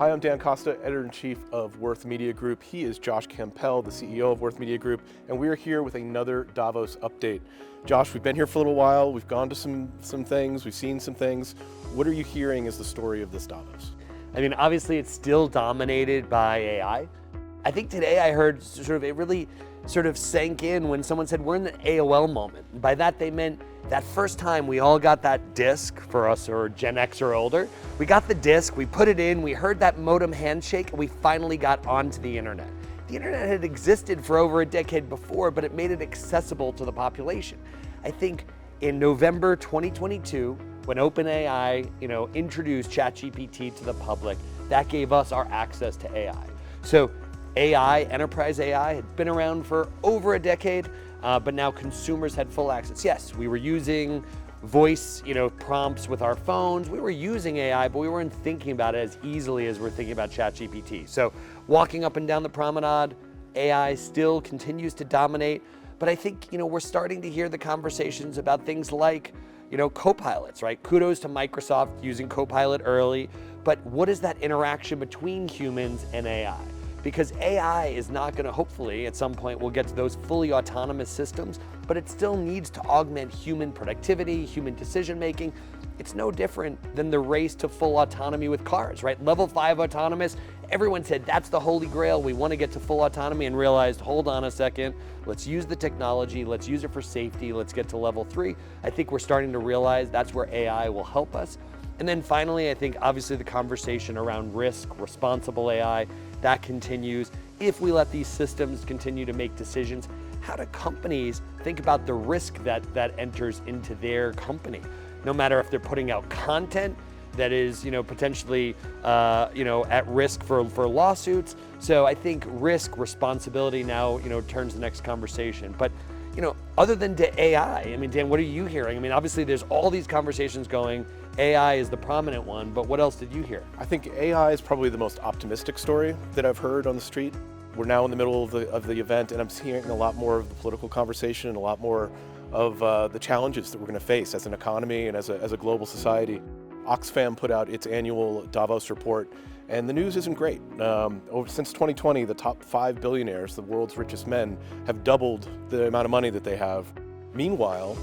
Hi, I'm Dan Costa, Editor-in-Chief of Worth Media Group. He is Josh Kampel, the CEO of Worth Media Group, and we are here with another Davos update. Josh, we've been here for a little while, we've gone to some things, we've seen some things. What are you hearing is the story of this Davos? I mean, obviously it's still dominated by AI. I think today I heard it really sank in when someone said we're in the AOL-moment. And by that they meant that first time we all got that disc, for us or Gen X or older, we got the disc, we put it in, we heard that modem handshake, and we finally got onto the internet. The internet had existed for over a decade before, but it made it accessible to the population. I think in November 2022, when OpenAI, introduced ChatGPT to the public, that gave us our access to AI. So AI, enterprise AI, had been around for over a decade, but now consumers had full access. Yes, we were using voice, prompts with our phones. We were using AI, but we weren't thinking about it as easily as we're thinking about ChatGPT. So walking up and down the promenade, AI still continues to dominate. But I think, we're starting to hear the conversations about things like, co-pilots, right? Kudos to Microsoft using Copilot early, but what is that interaction between humans and AI? Because AI is not gonna, hopefully at some point we'll get to those fully autonomous systems, but it still needs to augment human productivity, human decision-making. It's no different than the race to full autonomy with cars, right? Level 5 autonomous, everyone said that's the holy grail, we wanna get to full autonomy, and realized, hold on a second, let's use the technology, let's use it for safety, let's get to level 3. I think we're starting to realize that's where AI will help us. And then finally, I think obviously the conversation around risk, responsible AI, that continues. If we let these systems continue to make decisions, how do companies think about the risk that enters into their company? No matter if they're putting out content that is, potentially, at risk for lawsuits. So I think risk, responsibility now, turns the next conversation. But, other than to AI, I mean, Dan, what are you hearing? I mean, obviously there's all these conversations going. AI is the prominent one, but what else did you hear? I think AI is probably the most optimistic story that I've heard on the street. We're now in the middle of the event, and I'm hearing a lot more of the political conversation and a lot more of the challenges that we're going to face as an economy and as a global society. Oxfam put out its annual Davos report, and the news isn't great. Since 2020, the top 5 billionaires, the world's richest men, have doubled the amount of money that they have. Meanwhile,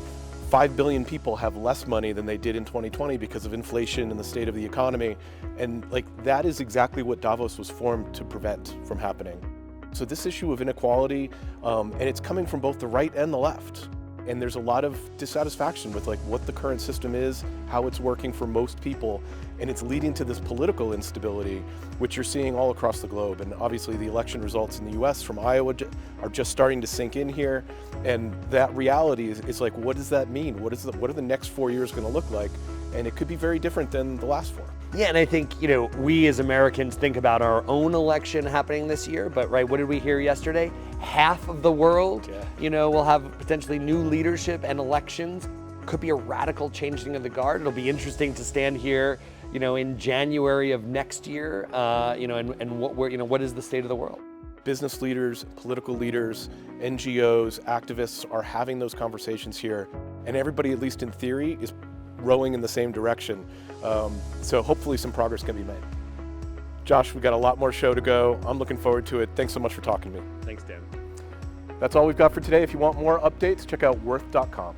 5 billion people have less money than they did in 2020 because of inflation and the state of the economy. And that is exactly what Davos was formed to prevent from happening. So this issue of inequality, and it's coming from both the right and the left. And there's a lot of dissatisfaction with what the current system is, how it's working for most people, and it's leading to this political instability, which you're seeing all across the globe. And obviously the election results in the US from Iowa are just starting to sink in here. And that reality is what does that mean? What are the next 4 years gonna look like? And it could be very different than the last 4. Yeah, and I think, we as Americans think about our own election happening this year, but right, what did we hear yesterday? Half of the world, will have potentially new leadership and elections. Could be a radical changing of the guard. It'll be interesting to stand here, in January of next year, and what is the state of the world? Business leaders, political leaders, NGOs, activists are having those conversations here, and everybody, at least in theory, is rowing in the same direction. So hopefully some progress can be made. Josh, we've got a lot more show to go. I'm looking forward to it. Thanks so much for talking to me. Thanks, Dan. That's all we've got for today. If you want more updates, check out worth.com.